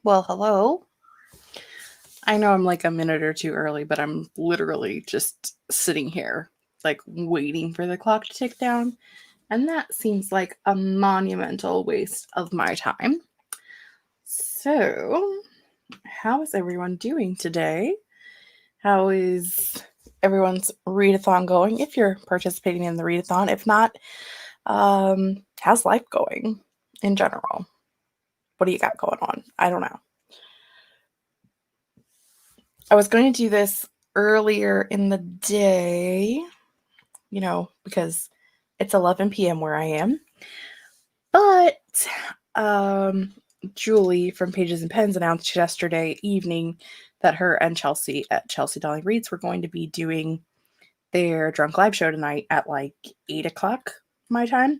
Well, hello. I know I'm like a minute or two early, but I'm literally just sitting here, like waiting for the clock to tick down. And that seems like a monumental waste of my time. So, how is everyone doing today? How is everyone's readathon going? If you're participating in the readathon, if not, how's life going in general? What do you got going on? I don't know. I was going to do this earlier in the day, because it's 11 p.m. where I am. But Julie from Pages and Pens announced yesterday evening that her and Chelsea at Chelsea Dolly Reads were going to be doing their drunk live show tonight at like 8 o'clock my time.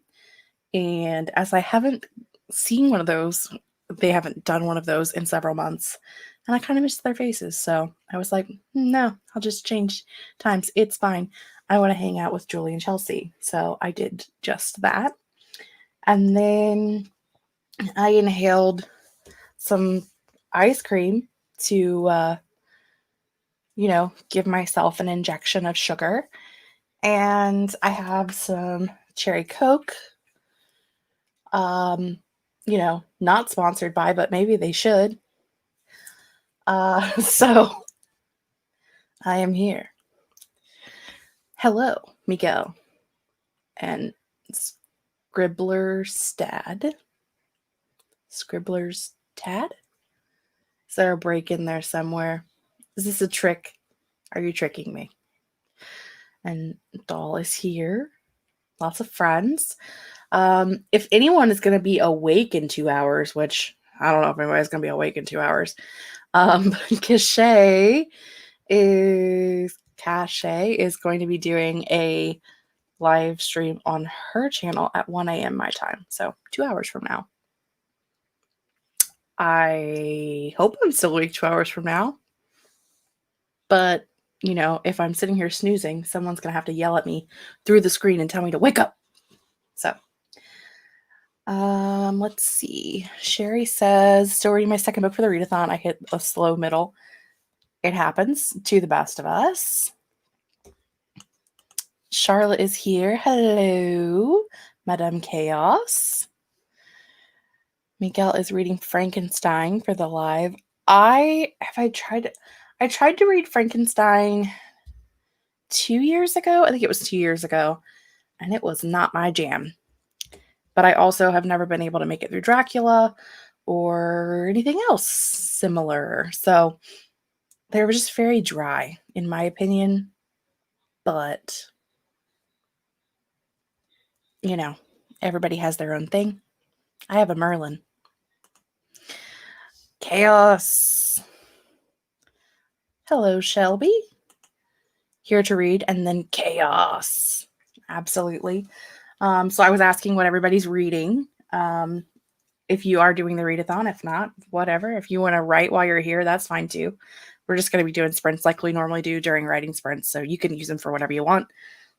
And as I haven't seen one of those, they haven't done one of those in several months. And I kind of missed their faces. So I was like, no, I'll just change times. It's fine. I want to hang out with Julie and Chelsea. So I did just that. And then I inhaled some ice cream to, give myself an injection of sugar. And I have some cherry Coke. Not sponsored by, but maybe they should. So I am here. Hello, Miguel and Scribbler's Tad. Scribbler's Tad? Is there a break in there somewhere? Is this a trick? Are you tricking me? And Doll is here. Lots of friends. If anyone is going to be awake in 2 hours, which I don't know if anybody's going to be awake in 2 hours, Cache is going to be doing a live stream on her channel at 1 a.m. my time. So 2 hours from now. I hope I'm still awake 2 hours from now. But, if I'm sitting here snoozing, someone's going to have to yell at me through the screen and tell me to wake up. So, let's see. Sherry says, still reading my second book for the readathon. I hit a slow middle. It happens to the best of us. Charlotte is here. Hello, Madame Chaos. Miguel is reading Frankenstein for the live. I tried to read Frankenstein 2 years ago. I think it was 2 years ago, and it was not my jam. But I also have never been able to make it through Dracula or anything else similar. So they were just very dry, in my opinion. But, everybody has their own thing. I have a Merlin. Chaos. Hello, Shelby. Here to read, and then chaos. Absolutely. So I was asking what everybody's reading. If you are doing the readathon, if not, whatever. If you want to write while you're here, that's fine too. We're just going to be doing sprints like we normally do during writing sprints. So you can use them for whatever you want.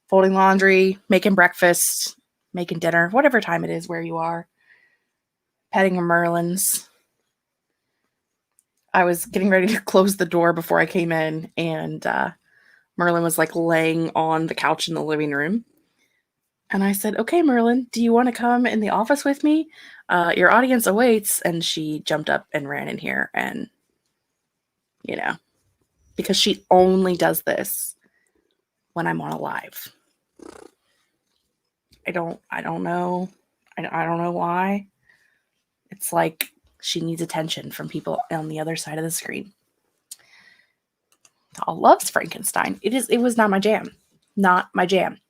Folding laundry, making breakfast, making dinner, whatever time it is where you are. Petting your Merlins. I was getting ready to close the door before I came in, and Merlin was like laying on the couch in the living room. And I said, okay, Merlin, do you want to come in the office with me? Your audience awaits. And she jumped up and ran in here, and, because she only does this when I'm on a live. I don't know. I don't know why. It's like she needs attention from people on the other side of the screen. Doll loves Frankenstein. It was not my jam. Not my jam.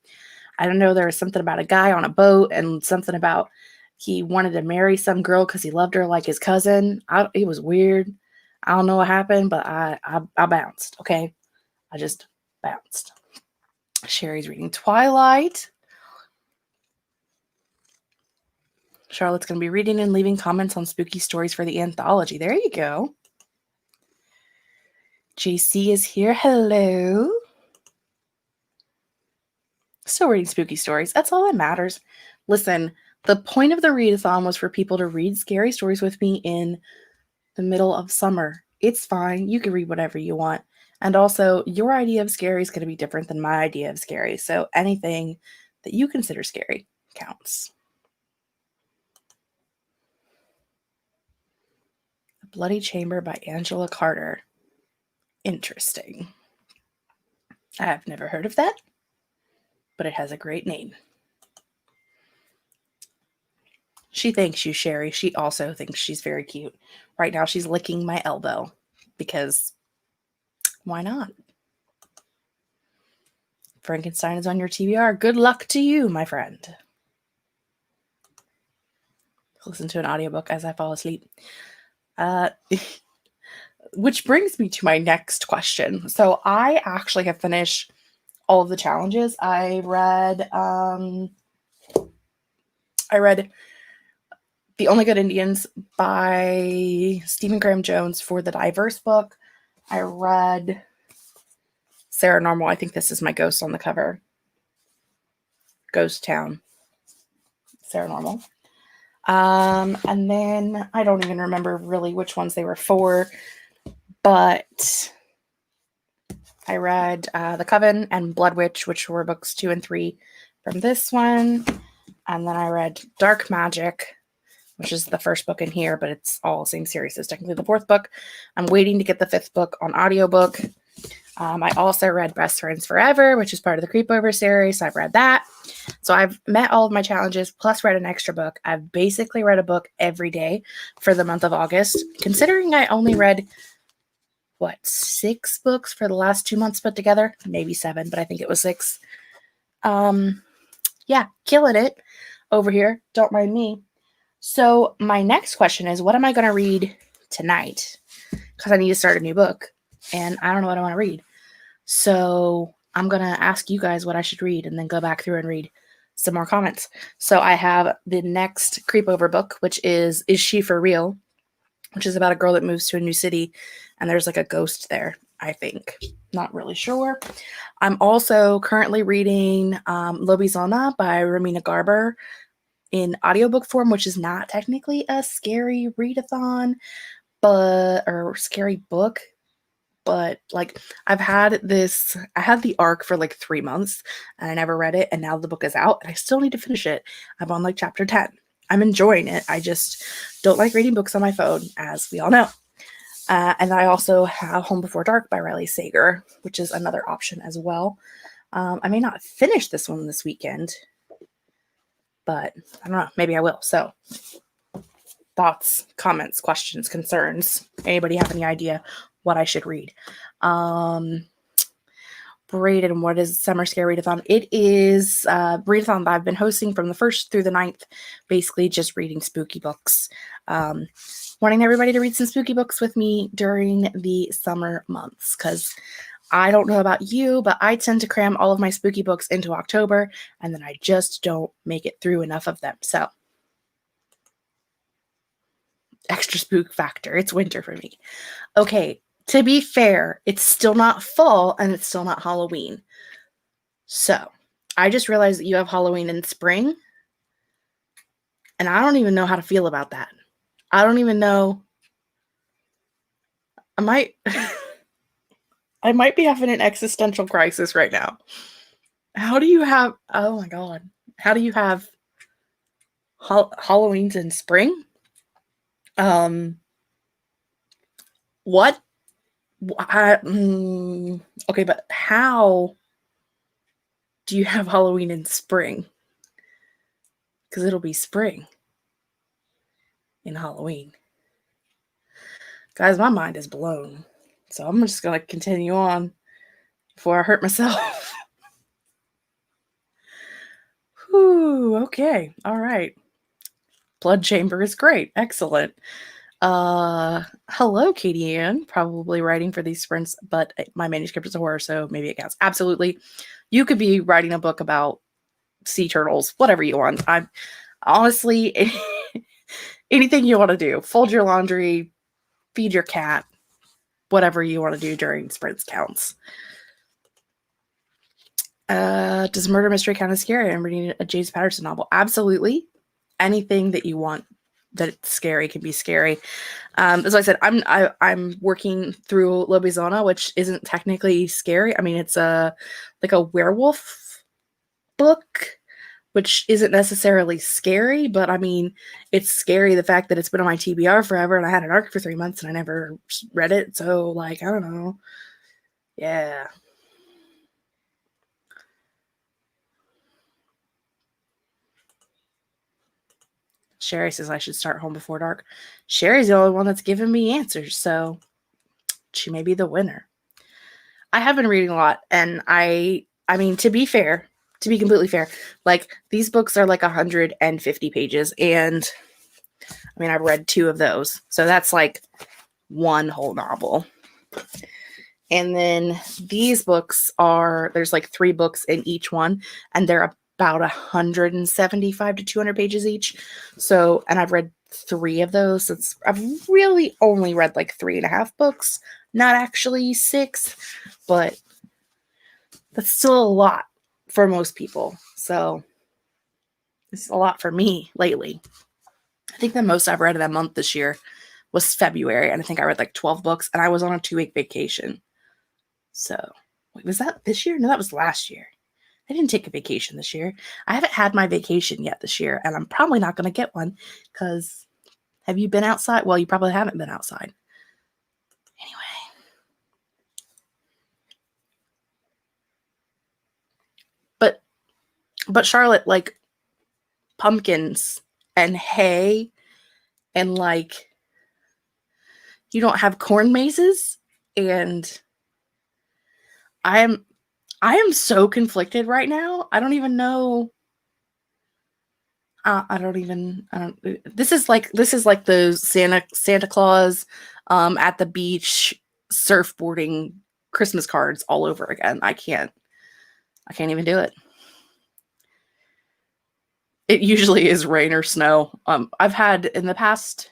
I don't know. There was something about a guy on a boat and something about he wanted to marry some girl because he loved her like his cousin. It was weird. I don't know what happened, but I bounced. Okay. I just bounced. Sherry's reading Twilight. Charlotte's going to be reading and leaving comments on spooky stories for the anthology. There you go. JC is here. Hello. Still reading spooky stories. That's all that matters. Listen, the point of the readathon was for people to read scary stories with me in the middle of summer. It's fine. You can read whatever you want. And also, your idea of scary is going to be different than my idea of scary. So anything that you consider scary counts. The Bloody Chamber by Angela Carter. Interesting. I have never heard of that, but it has a great name. She thanks you, Sherry. She also thinks she's very cute. Right now, she's licking my elbow because why not? Frankenstein is on your TBR. Good luck to you, my friend. Listen to an audiobook as I fall asleep. Which brings me to my next question. So I actually have finished all of the challenges. I read The Only Good Indians by Stephen Graham Jones for the Diverse book. I read Sarah Normal. I think this is my ghost on the cover. Ghost Town. Sarah Normal. And then I don't even remember really which ones they were for, but I read The Coven and Blood Witch, which were books 2 and 3 from this one. And then I read Dark Magic, which is the first book in here, but it's all the same series. It's technically the 4th book. I'm waiting to get the 5th book on audiobook. I also read Best Friends Forever, which is part of the Creepover series. So I've read that. So I've met all of my challenges, plus read an extra book. I've basically read a book every day for the month of August, considering I only read, 6 books for the last 2 months put together? Maybe 7, but I think it was 6. Yeah, killing it over here. Don't mind me. So my next question is, what am I going to read tonight? Because I need to start a new book, and I don't know what I want to read. So I'm going to ask you guys what I should read and then go back through and read some more comments. So I have the next Creepover book, which is She For Real? Which is about a girl that moves to a new city, and there's like a ghost there, I think. Not really sure. I'm also currently reading Lobizona by Romina Garber in audiobook form, which is not technically a scary readathon, or scary book. But like I had the arc for like 3 months and I never read it. And now the book is out and I still need to finish it. I'm on like chapter 10. I'm enjoying it. I just don't like reading books on my phone, as we all know. And I also have Home Before Dark by Riley Sager, which is another option as well. I may not finish this one this weekend, but I don't know. Maybe I will. So thoughts, comments, questions, concerns. Anybody have any idea what I should read? Braden, what is Summer Scare Readathon? It is Readathon that I've been hosting from the 1st through the 9th, basically just reading spooky books. Wanting everybody to read some spooky books with me during the summer months, because I don't know about you, but I tend to cram all of my spooky books into October, and then I just don't make it through enough of them. So, extra spook factor. It's winter for me. Okay, to be fair, it's still not fall, and it's still not Halloween. So, I just realized that you have Halloween in spring, and I don't even know how to feel about that. I don't even know. I might be having an existential crisis right now. How do you have, oh my God, how do you have Halloween's in spring? What? Okay, but how do you have Halloween in spring? Because it'll be spring in Halloween. Guys, my mind is blown. So I'm just going to continue on before I hurt myself. Whew, okay. All right. Blood Chamber is great. Excellent. Hello, Katie Ann. Probably writing for these sprints, but my manuscript is a horror, so maybe it counts. Absolutely. You could be writing a book about sea turtles, whatever you want. I'm honestly anything you want to do. Fold your laundry, feed your cat, whatever you want to do during sprints counts. Does murder mystery count as scary? I'm reading a James Patterson novel. Absolutely. Anything that you want that it's scary can be scary. As I said, I'm working through Lobizona, which isn't technically scary. I mean, it's like a werewolf book, which isn't necessarily scary, but I mean, it's scary the fact that it's been on my TBR forever, and I had an ARC for 3 months and I never read it. So, like, I don't know. Yeah. Sherry says I should start Home Before Dark. Sherry's the only one that's given me answers, so she may be the winner. I have been reading a lot, and I mean, to be completely fair, like, these books are like 150 pages, and I mean, I've read 2 of those, so that's like one whole novel. And then these books there's like 3 books in each one, and they're about 175 to 200 pages each. So, and I've read 3 of those. So I've really only read like 3.5 books, not actually 6, but that's still a lot for most people. So it's a lot for me lately. I think the most I've read in a month this year was February, and I think I read like 12 books, and I was on a 2-week vacation. So, wait, was that this year? No, that was last year. I didn't take a vacation this year. I haven't had my vacation yet this year, and I'm probably not going to get one because have you been outside? Well, you probably haven't been outside. Anyway. But Charlotte, like, pumpkins and hay and, like, you don't have corn mazes, and I am so conflicted right now. I don't even know. This is like the Santa Claus at the beach surfboarding Christmas cards all over again. I can't even do it. It usually is rain or snow. I've had in the past,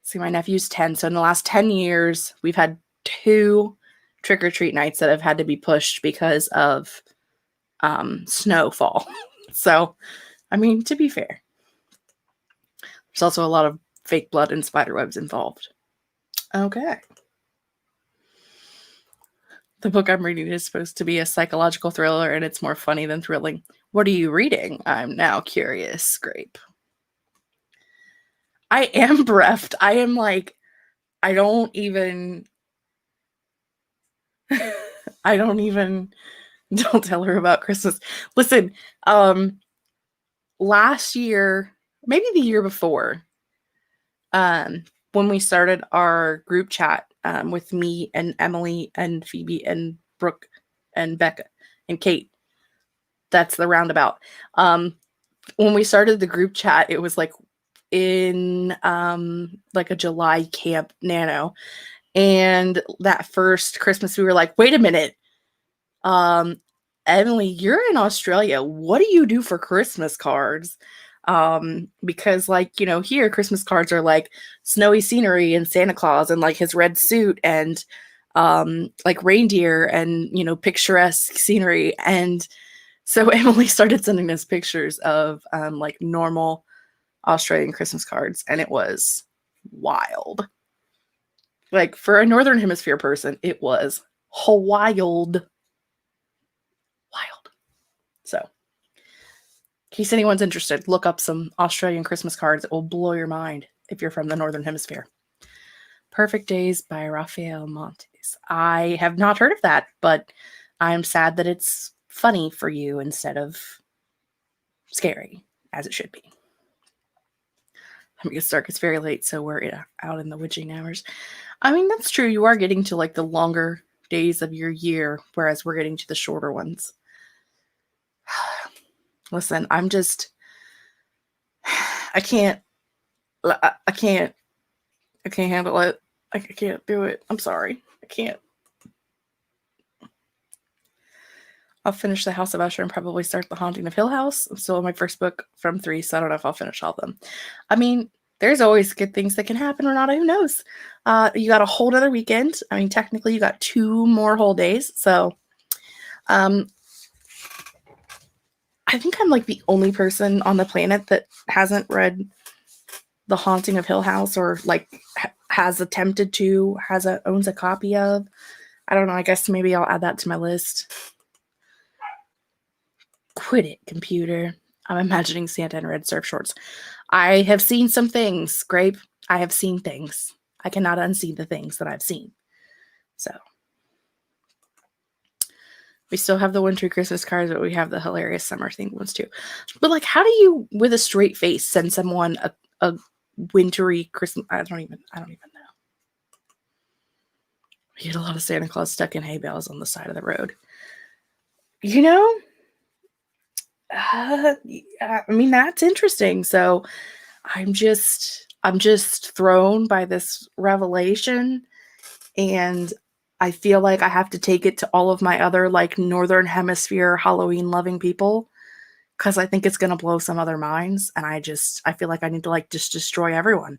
see, my nephew's 10, so in the last 10 years, we've had 2 trick-or-treat nights that have had to be pushed because of snowfall. So, I mean, to be fair, there's also a lot of fake blood and spider webs involved. Okay. The book I'm reading is supposed to be a psychological thriller, and it's more funny than thrilling. What are you reading? I'm now curious. Scrape. I am bereft. I am like, I don't even, don't tell her about Christmas. Listen, last year, maybe the year before, when we started our group chat with me and Emily and Phoebe and Brooke and Becca and Kate, that's the roundabout. When we started the group chat, it was like in like a July Camp Nano. And that first Christmas, we were like, wait a minute. Emily, you're in Australia. What do you do for Christmas cards? Because, like, you know, here Christmas cards are like snowy scenery and Santa Claus and like his red suit and like reindeer and, you know, picturesque scenery. And so Emily started sending us pictures of like normal Australian Christmas cards, and it was wild. Like, for a Northern Hemisphere person, it was wild. So, in case anyone's interested, look up some Australian Christmas cards. It will blow your mind if you're from the Northern Hemisphere. Perfect Days by Rafael Montes. I have not heard of that, but I'm sad that it's funny for you instead of scary, as it should be. Let me get started. It's very late, so we're out in the witching hours. I mean, that's true. You are getting to like the longer days of your year, whereas we're getting to the shorter ones. Listen, I'm just, I can't handle it. I can't do it. I'm sorry. I can't. I'll finish The House of Usher and probably start The Haunting of Hill House. I'm still on my first book from 3, so I don't know if I'll finish all of them. I mean, there's always good things that can happen or not. Who knows? You got a whole other weekend. I mean, technically, you got 2 more whole days. So, I think I'm like the only person on the planet that hasn't read The Haunting of Hill House, or like has attempted to, owns a copy of. I don't know. I guess maybe I'll add that to my list. Quit it, computer. I'm imagining Santa in red surf shorts. I have seen some things, Grape. I have seen things. I cannot unsee the things that I've seen. So we still have the wintry Christmas cards, but we have the hilarious summer themed ones too. But like, how do you, with a straight face, send someone a wintry Christmas? I don't even know. We get a lot of Santa Claus stuck in hay bales on the side of the road. You know, I mean, that's interesting. So I'm just thrown by this revelation, and I feel like I have to take it to all of my other like Northern Hemisphere Halloween loving people, because I think it's going to blow some other minds. And I feel like I need to like just destroy everyone,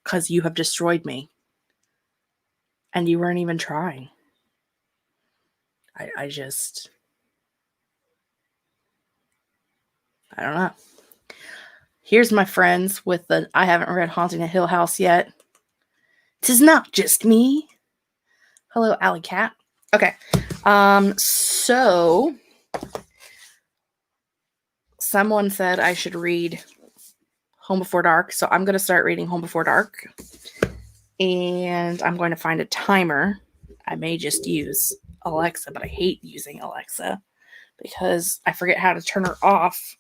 because you have destroyed me and you weren't even trying. I don't know. Here's my friends with the I haven't read Haunting a Hill House yet. 'Tis not just me. Hello, Alley Cat. Okay. So someone said I should read Home Before Dark. So I'm going to start reading Home Before Dark. And I'm going to find a timer. I may just use Alexa, but I hate using Alexa because I forget how to turn her off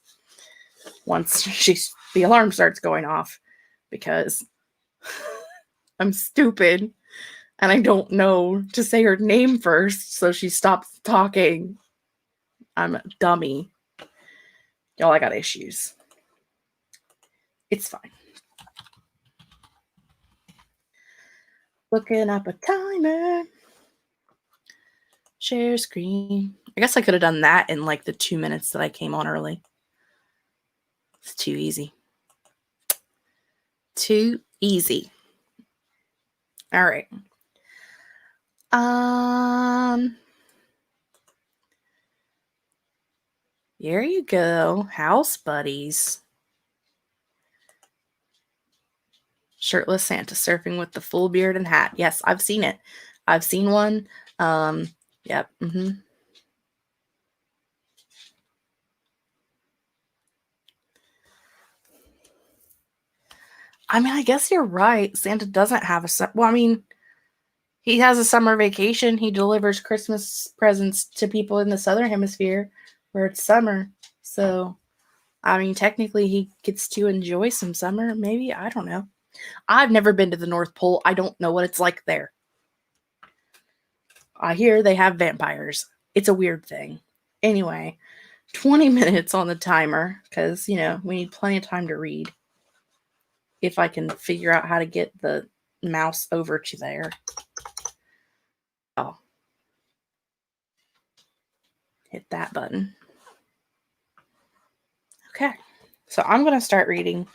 once the alarm starts going off, because I'm stupid and I don't know to say her name first, so she stops talking. I'm a dummy. Y'all, I got issues. It's fine. Looking up a timer. Share screen. I guess I could have done that in like the 2 minutes that I came on early. It's too easy. Too easy. All right. There you go. House buddies. Shirtless Santa surfing with the full beard and hat. Yes, I've seen it. I've seen one. Yep. I mean, I guess you're right. Santa doesn't have he has a summer vacation. He delivers Christmas presents to people in the Southern Hemisphere where it's summer. So, I mean, technically he gets to enjoy some summer. Maybe. I don't know. I've never been to the North Pole. I don't know what it's like there. I hear they have vampires. It's a weird thing. Anyway, 20 minutes on the timer, because, we need plenty of time to read. If I can figure out how to get the mouse over to there. Oh. Hit that button. Okay. So I'm going to start reading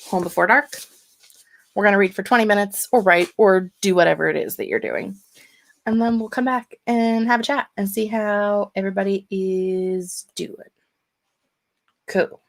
Home Before Dark. We're going to read for 20 minutes or write or do whatever it is that you're doing. And then we'll come back and have a chat and see how everybody is doing. Cool.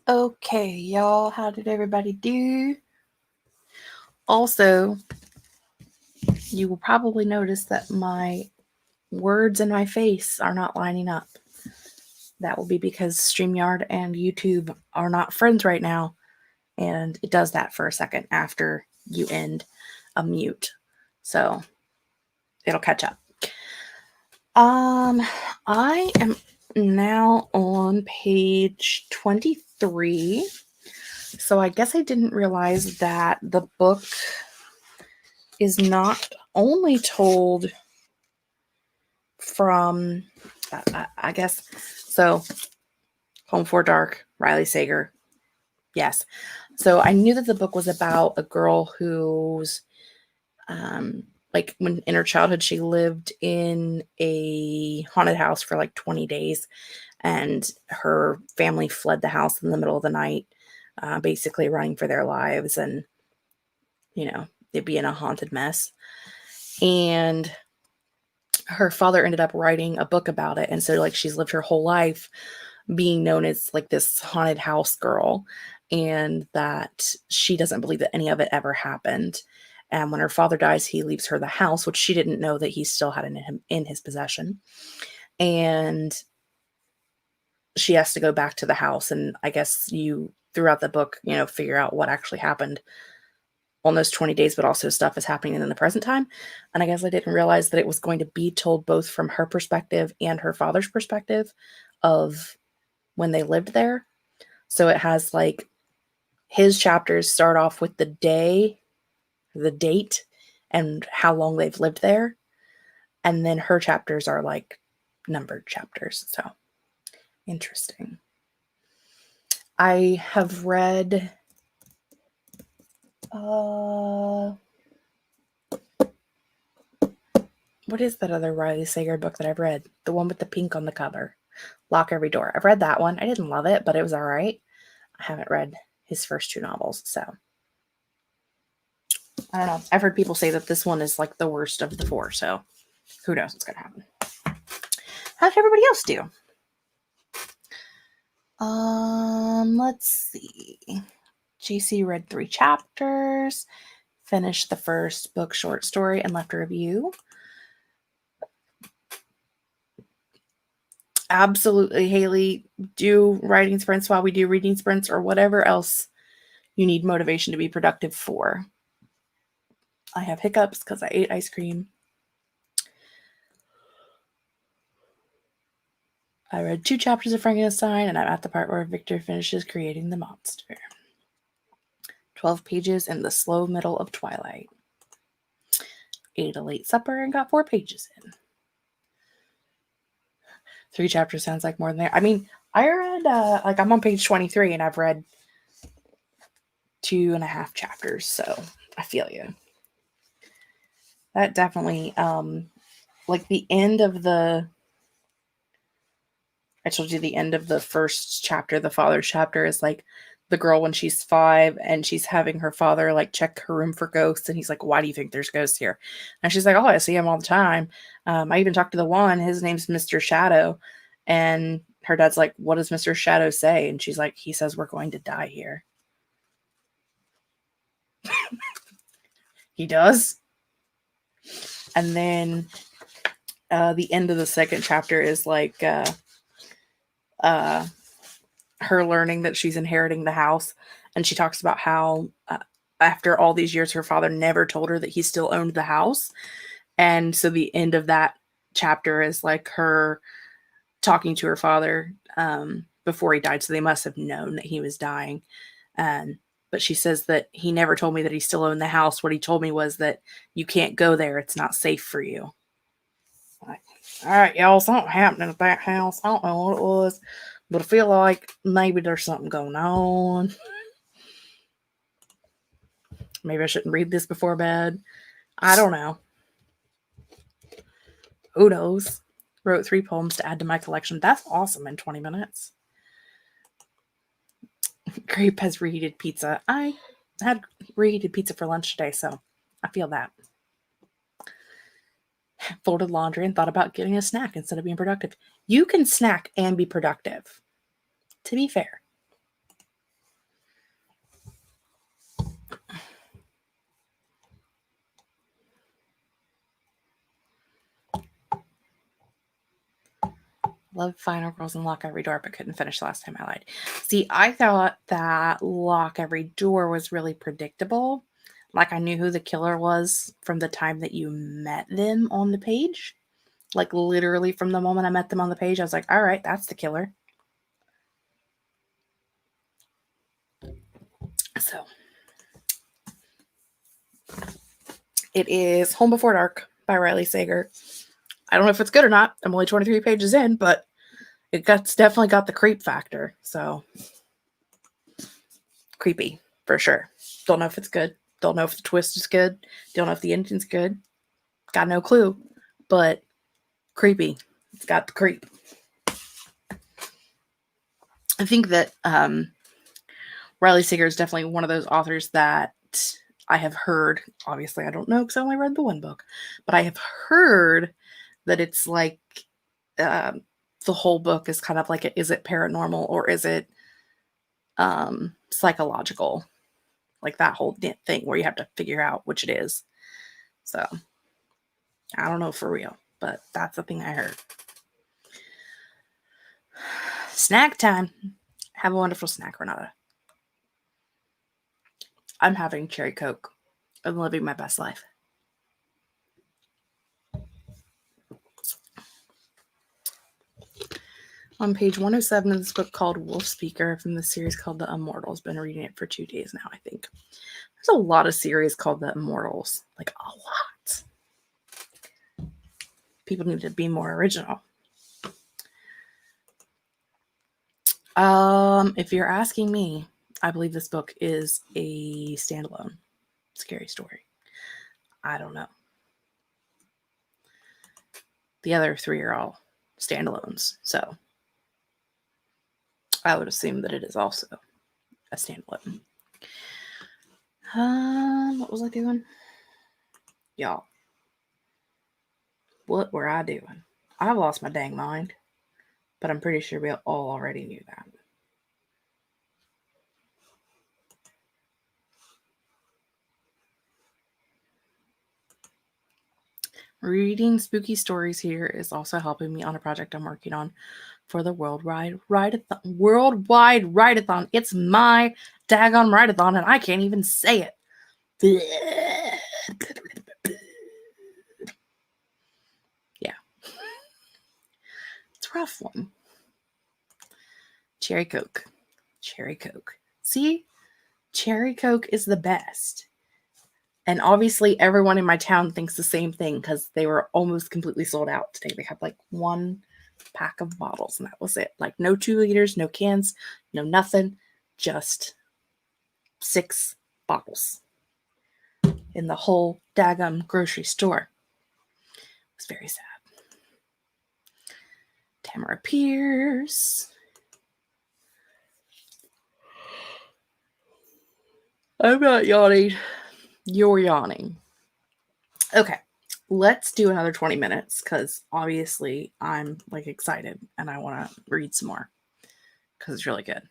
Okay, y'all, how did everybody do? Also, you will probably notice that my words in my face are not lining up. That will be because StreamYard and YouTube are not friends right now, and it does that for a second after you end a mute. So it'll catch up. I am now on page 23. So I guess I didn't realize that the book is not only told from, I guess, so Home for Dark, Riley Sager. Yes. So I knew that the book was about a girl who's, like when in her childhood, she lived in a haunted house for like 20 days and her family fled the house in the middle of the night, basically running for their lives and, it being a haunted mess. And her father ended up writing a book about it. And so like she's lived her whole life being known as like this haunted house girl, and that she doesn't believe that any of it ever happened. And when her father dies, he leaves her the house, which she didn't know that he still had in his possession. And she has to go back to the house. And I guess you, throughout the book, figure out what actually happened on those 20 days, but also stuff is happening in the present time. And I guess I didn't realize that it was going to be told both from her perspective and her father's perspective of when they lived there. So it has like his chapters start off with the day, the date, and how long they've lived there. And then her chapters are like numbered chapters. So interesting. I have read what is that other Riley Sager book that I've read? The one with the pink on the cover. Lock Every Door. I've read that one. I didn't love it, but it was all right. I haven't read his first two novels, so I don't know. I've heard people say that this one is like the worst of the four, so who knows what's going to happen. How did everybody else do? Let's see. JC read 3 chapters, finished the first book short story, and left a review. Absolutely, Haley, do writing sprints while we do reading sprints or whatever else you need motivation to be productive for. I have hiccups because I ate ice cream. I read 2 chapters of Frankenstein, and I'm at the part where Victor finishes creating the monster. 12 pages in the slow middle of twilight. Ate a late supper and got 4 pages in. 3 chapters sounds like more than there. I mean, I read, I'm on page 23, and I've read 2.5 chapters, so I feel you. That definitely, like the end of I told you the end of the first chapter, the father's chapter, is like the girl when she's 5 and she's having her father like check her room for ghosts. And he's like, why do you think there's ghosts here? And she's like, oh, I see him all the time. I even talked to the one, his name's Mr. Shadow. And her dad's like, what does Mr. Shadow say? And she's like, he says we're going to die here. He does. And then the end of the second chapter is like her learning that she's inheriting the house, and she talks about how after all these years her father never told her that he still owned the house. And so the end of that chapter is like her talking to her father before he died, so they must have known that he was dying. But she says that he never told me that he still owned the house. What he told me was that you can't go there, it's not safe for you. Like, all right, y'all, something happening at that house. I don't know what it was, but I feel like maybe there's something going on. Maybe I shouldn't read this before bed. I don't know. Who knows? Wrote 3 poems to add to my collection. That's awesome in 20 minutes. Grape has reheated pizza. I had reheated pizza for lunch today, so I feel that. Folded laundry and thought about getting a snack instead of being productive. You can snack and be productive, to be fair. Love Final Girls and Lock Every Door, but couldn't finish last time I lied. See, I thought that Lock Every Door was really predictable. Like I knew who the killer was from the time that you met them on the page. Like literally from the moment I met them on the page, I was like, all right, that's the killer. So it is Home Before Dark by Riley Sager. I don't know if it's good or not. I'm only 23 pages in, but it's definitely got the creep factor. So creepy for sure. Don't know if it's good. Don't know if the twist is good. Don't know if the ending's good. Got no clue. But creepy. It's got the creep. I think that Riley Sager is definitely one of those authors that I have heard. Obviously, I don't know because I only read the one book, but I have heard that it's like the whole book is kind of like, is it paranormal or is it psychological? Like that whole thing where you have to figure out which it is. So I don't know for real, but that's the thing I heard. Snack time. Have a wonderful snack, Renata. I'm having cherry Coke. I'm living my best life. On page 107 of this book called Wolf Speaker from the series called The Immortals. Been reading it for 2 days now, I think. There's a lot of series called The Immortals. Like a lot. People need to be more original. If you're asking me, I believe this book is a standalone scary story. I don't know. The other 3 are all standalones, so I would assume that it is also a standalone. What was I doing? Y'all. What were I doing? I lost my dang mind, but I'm pretty sure we all already knew that. Reading spooky stories here is also helping me on a project I'm working on for the Worldwide Writeathon. It's my daggone Writeathon, and I can't even say it. Yeah. It's a rough one. Cherry Coke. Cherry Coke. See? Cherry Coke is the best. And obviously everyone in my town thinks the same thing because they were almost completely sold out today. They had like 1 pack of bottles and that was it. Like no 2 liters, no cans, no nothing. Just 6 bottles in the whole daggum grocery store. It was very sad. Tamara Pierce. I'm not yawning. You're yawning. Okay, let's do another 20 minutes because obviously I'm like excited and I want to read some more because it's really good.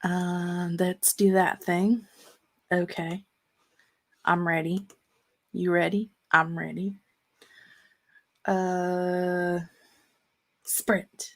Let's do that thing. Okay. I'm ready. You ready? I'm ready. Sprint.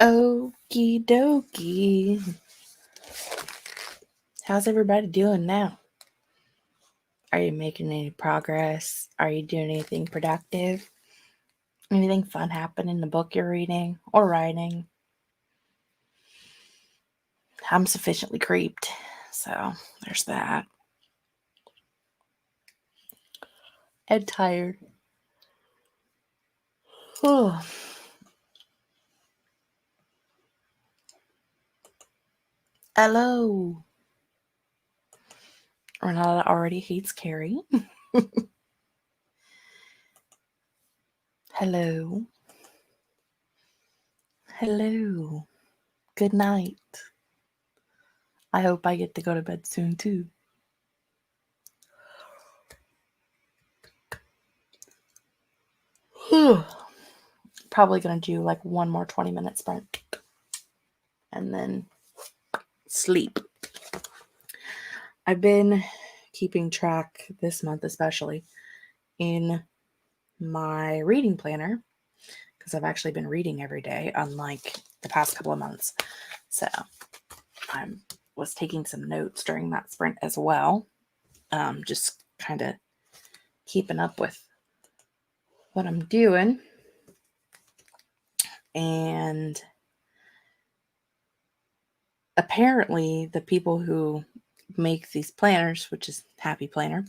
Okie dokie. How's everybody doing now? Are you making any progress? Are you doing anything productive? Anything fun happen in the book you're reading or writing? I'm sufficiently creeped, so there's that. And tired. Oh. Hello. Renata already hates Carrie. Hello. Hello. Good night. I hope I get to go to bed soon too. Probably gonna do like one more 20-minute sprint and then sleep. I've been keeping track this month, especially in my reading planner, because I've actually been reading every day, unlike the past couple of months. So I was taking some notes during that sprint as well, just kind of keeping up with what I'm doing. And apparently the people who make these planners, which is Happy Planner,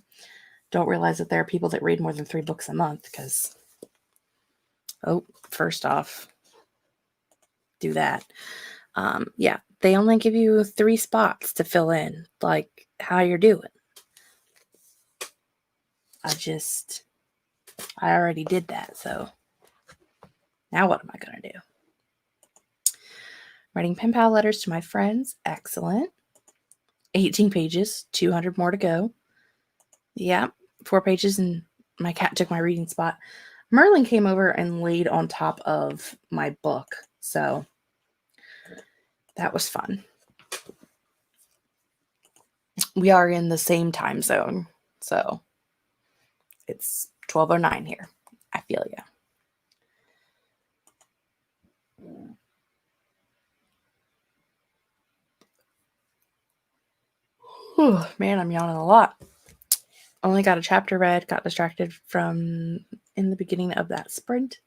don't realize that there are people that read more than 3 books a month, because, first off, do that. Yeah, they only give you 3 spots to fill in, like how you're doing. I already did that, so now what am I going to do? Writing pen pal letters to my friends, excellent. 18 pages, 200 more to go. Yeah, 4 pages, and my cat took my reading spot. Merlin came over and laid on top of my book, so that was fun. We are in the same time zone, so it's 12:09 here. I feel ya. Whew, man, I'm yawning a lot. Only got a chapter read, got distracted from in the beginning of that sprint.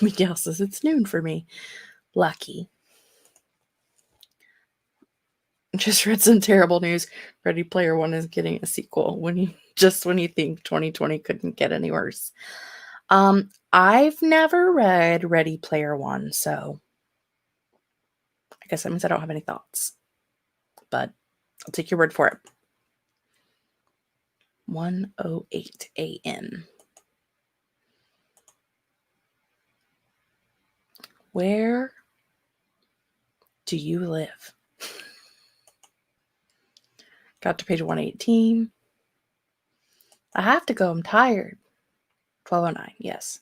Miguel says it's noon for me. Lucky. Just read some terrible news. Ready Player One is getting a sequel when you think 2020 couldn't get any worse. I've never read Ready Player One, so I guess that means I don't have any thoughts. But I'll take your word for it. 1:08 a.m. Where do you live? Got to page 118. I have to go. I'm tired. 12:09. Yes.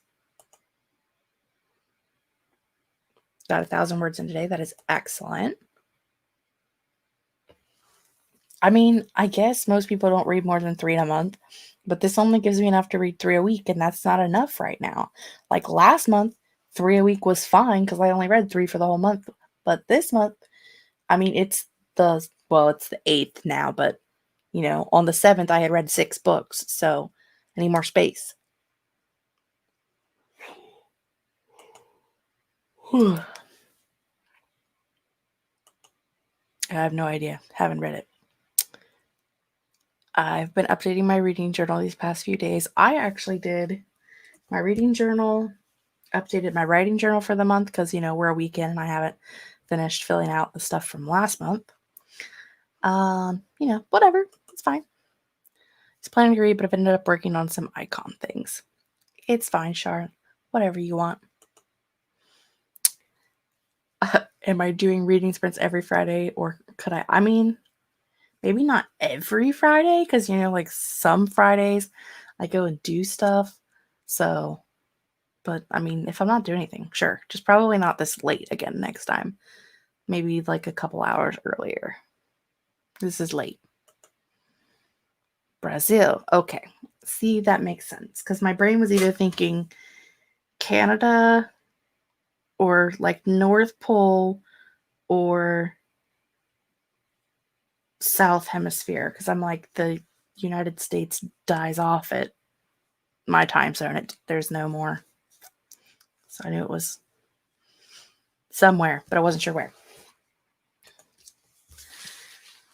Got 1,000 words in today. That is excellent. I mean, I guess most people don't read more than 3 in a month, but this only gives me enough to read 3 a week, and that's not enough right now. Like last month, 3 a week was fine because I only read 3 for the whole month. But this month, I mean, it's the 8th now, but on the 7th, I had read 6 books, so I need more space. I have no idea. Haven't read it. I've been updating my reading journal these past few days. I actually did my reading journal, updated my writing journal for the month because, we're a weekend and I haven't finished filling out the stuff from last month. Whatever. It's fine. I was planning to read, but I've ended up working on some icon things. It's fine, Char. Whatever you want. Am I doing reading sprints every Friday, or could I? I mean, maybe not every Friday, because, like some Fridays I go and do stuff. So, but I mean, if I'm not doing anything, sure. Just probably not this late again next time. Maybe like a couple hours earlier. This is late. Brazil. Okay. See, that makes sense. Because my brain was either thinking Canada or like North Pole or South Hemisphere, because I'm like, the United States dies off at my time zone. There's no more. So I knew it was somewhere, but I wasn't sure where.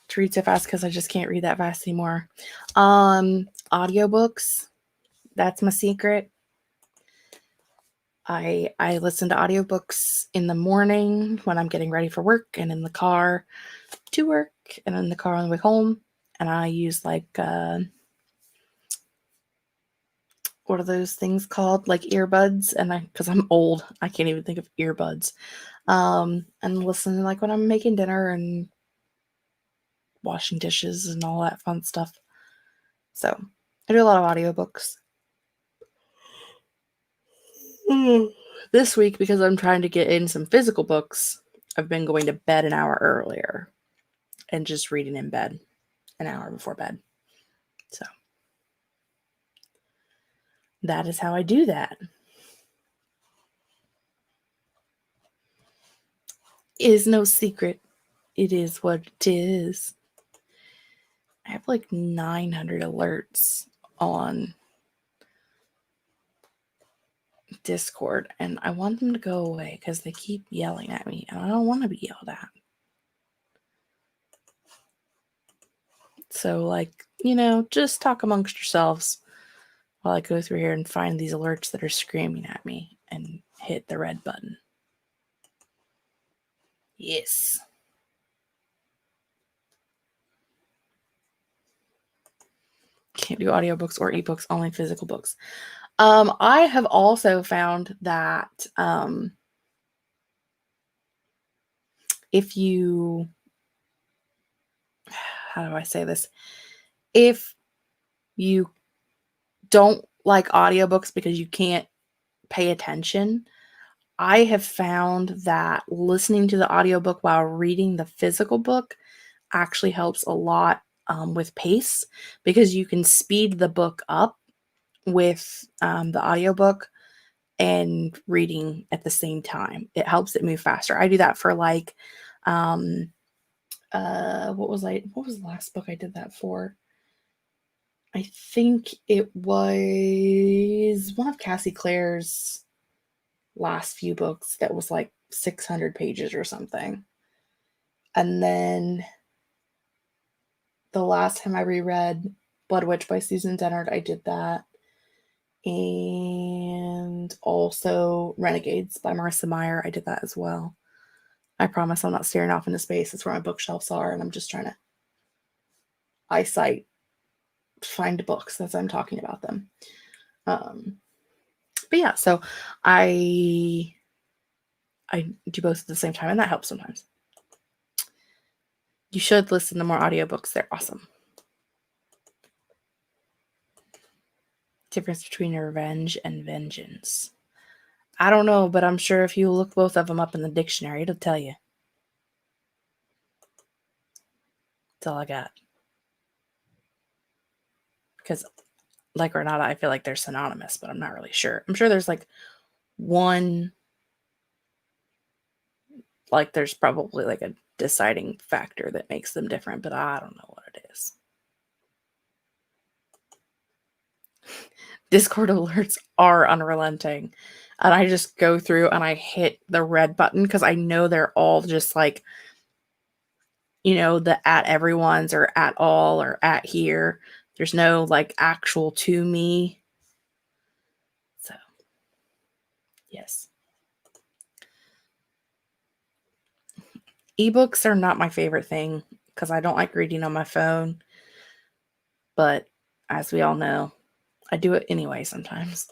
To read so fast because I just can't read that fast anymore. Audiobooks. That's my secret. I listen to audiobooks in the morning when I'm getting ready for work, and in the car to work, and in the car on the way home. And I use like what are those things called? Like earbuds. And because I'm old, I can't even think of earbuds. And listen like when I'm making dinner and washing dishes and all that fun stuff. So I do a lot of audiobooks. This week, because I'm trying to get in some physical books, I've been going to bed an hour earlier and just reading in bed an hour before bed. So that is how I do that. It is no secret. It is what it is. I have like 900 alerts on Discord, and I want them to go away because they keep yelling at me, and I don't want to be yelled at. So, like, just talk amongst yourselves while I go through here and find these alerts that are screaming at me and hit the red button. Yes. Can't do audiobooks or ebooks, only physical books. I have also found that if you, how do I say this? If you don't like audiobooks because you can't pay attention, I have found that listening to the audiobook while reading the physical book actually helps a lot with pace, because you can speed the book up with the audiobook and reading at the same time. It helps it move faster. I do that for like what was the last book I did that for? I think it was one of Cassie Clare's last few books that was like 600 pages or something. And then the last time I reread Blood Witch by Susan Dennard, I did that. And also Renegades by Marissa Meyer, I did that as well. I promise I'm not staring off into space. It's where my bookshelves are, and I'm just trying to eyesight find books as I'm talking about them. But yeah, so I do both at the same time, and that helps sometimes. You should listen to more audiobooks. They're awesome. Difference between revenge and vengeance. I don't know, but I'm sure if you look both of them up in the dictionary, it'll tell you. That's all I got. Because, like or not, I feel like they're synonymous, but I'm not really sure. I'm sure there's like one, like there's probably like a deciding factor that makes them different, but I don't know what it is. Discord alerts are unrelenting. And I just go through and I hit the red button because I know they're all just like, the at everyone's or at all or at here. There's no like actual to me. So, yes. Ebooks are not my favorite thing because I don't like reading on my phone. But as we all know, I do it anyway sometimes.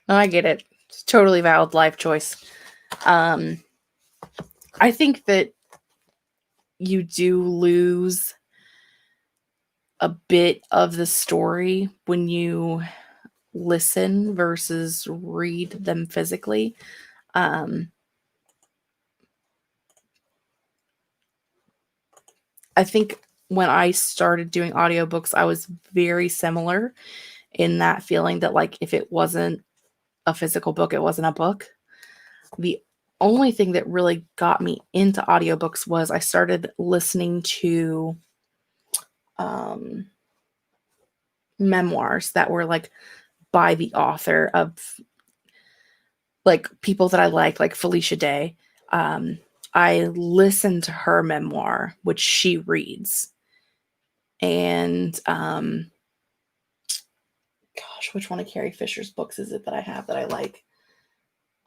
No, I get it. It's totally valid life choice. I think that you do lose a bit of the story when you listen versus read them physically. I think when I started doing audiobooks, I was very similar in that feeling that, like, if it wasn't a physical book, it wasn't a book. The only thing that really got me into audiobooks was I started listening to memoirs that were like by the author of like people that I like Felicia Day. I listened to her memoir, which she reads. And gosh, which one of Carrie Fisher's books is it that I have that I like?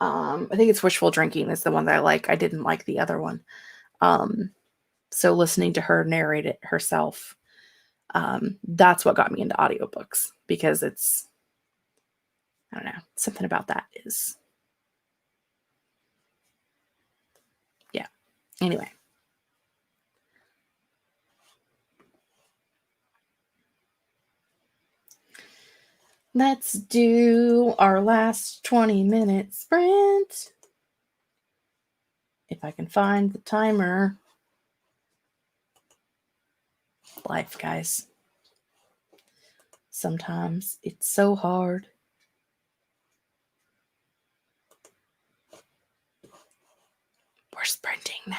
I think it's Wishful Drinking is the one that I like. I didn't like the other one. So listening to her narrate it herself, that's what got me into audiobooks, because it's, I don't know, something about that is, yeah. Anyway. Let's do our last 20-minute sprint. If I can find the timer. Life, guys. Sometimes it's so hard. We're sprinting now.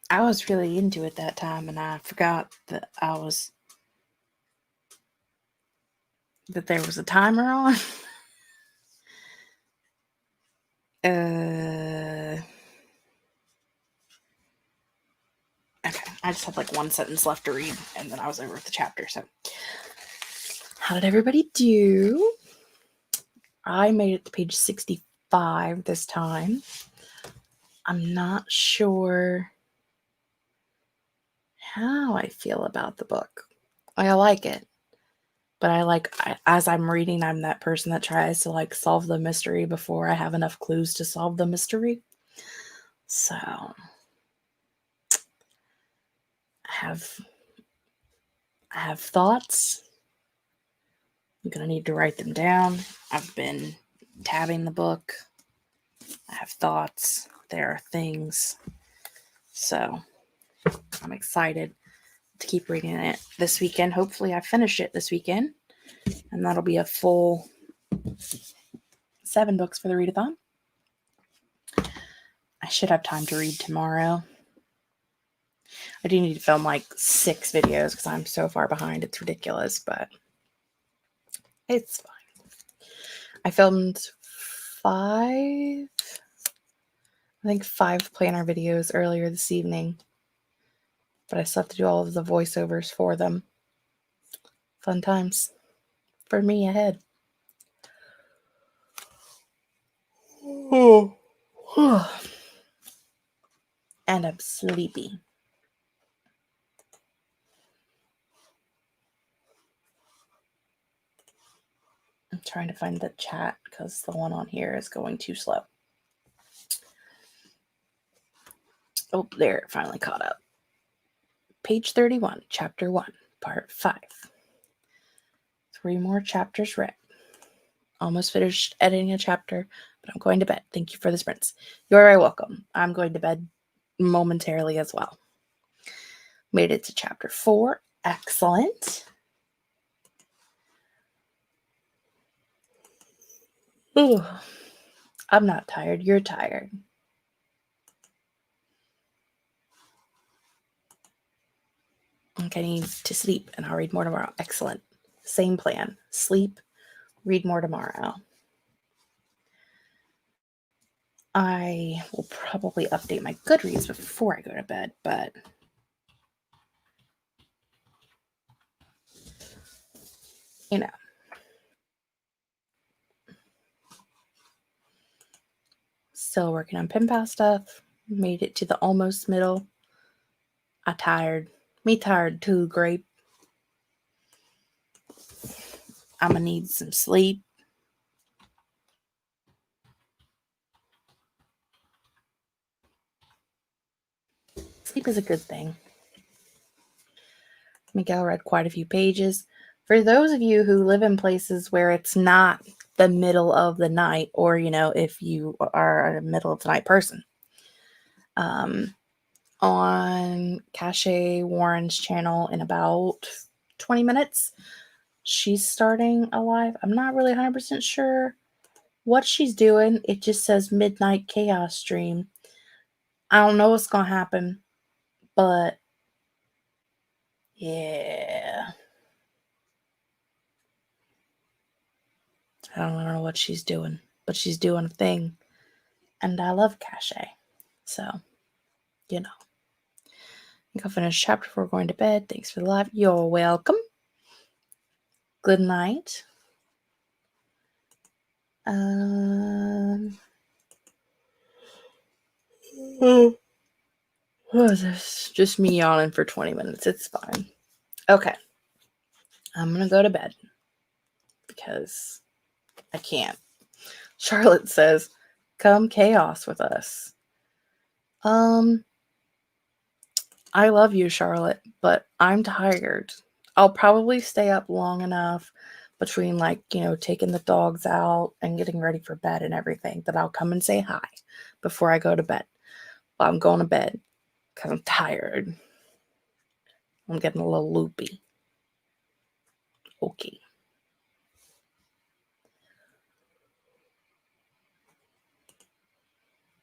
I was really into it that time, and I forgot that that there was a timer on. Okay, I just had like one sentence left to read, and then I was over with the chapter. So, how did everybody do? I made it to page 65 this time. I'm not sure how I feel about the book. I like it, but as I'm reading, I'm that person that tries to like solve the mystery before I have enough clues to solve the mystery. So I have thoughts. I'm gonna need to write them down. I've been tabbing the book. I have thoughts. There are things. So I'm excited to keep reading it this weekend. Hopefully I finish it this weekend. And that'll be a full 7 books for the Readathon. I should have time to read tomorrow. I do need to film like 6 videos because I'm so far behind. It's ridiculous, but it's fine. I filmed 5 planner videos earlier this evening, but I still have to do all of the voiceovers for them. Fun times for me ahead. And I'm sleepy. I'm trying to find the chat because the one on here is going too slow. Oh, there, it finally caught up. Page 31, Chapter 1, Part 5. 3 more chapters read. Almost finished editing a chapter, but I'm going to bed. Thank you for the sprints. You're very welcome. I'm going to bed momentarily as well. Made it to Chapter 4. Excellent. Ooh, I'm not tired. You're tired. Okay, I need to sleep, and I'll read more tomorrow. Excellent. Same plan. Sleep, read more tomorrow. I will probably update my Goodreads before I go to bed, but you know. Still working on pen pal stuff. Made it to the almost middle. I tired. Me tired too, Grape. I'm gonna need some sleep. Sleep is a good thing. Miguel read quite a few pages. For those of you who live in places where it's not the middle of the night, or, if you are a middle of the night person, on Cache Warren's channel in about 20 minutes, she's starting a live. I'm not really 100% sure what she's doing. It just says Midnight Chaos Stream. I don't know what's going to happen, but yeah. I don't know what she's doing, but she's doing a thing. And I love Cache. So, I think I'll finish the chapter before going to bed. Thanks for the live. You're welcome. Good night. This just me yawning for 20 minutes. It's fine. Okay. I'm going to go to bed because I can't. Charlotte says, come chaos with us. I love you, Charlotte, but I'm tired. I'll probably stay up long enough between taking the dogs out and getting ready for bed and everything that I'll come and say hi before I go to bed. Well, I'm going to bed because I'm tired. I'm getting a little loopy. Okay.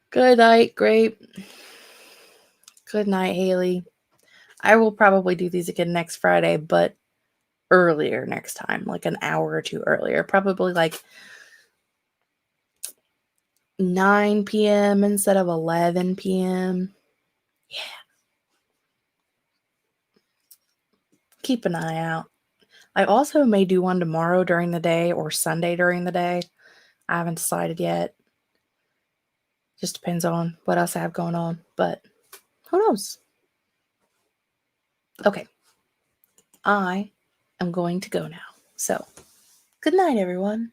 Good night, Grape. Good night, Haley. I will probably do these again next Friday, but earlier next time, like an hour or two earlier. Probably like 9 p.m. instead of 11 p.m. Yeah. Keep an eye out. I also may do one tomorrow during the day or Sunday during the day. I haven't decided yet. Just depends on what else I have going on, but who knows? Okay. I am going to go now. So, good night, everyone.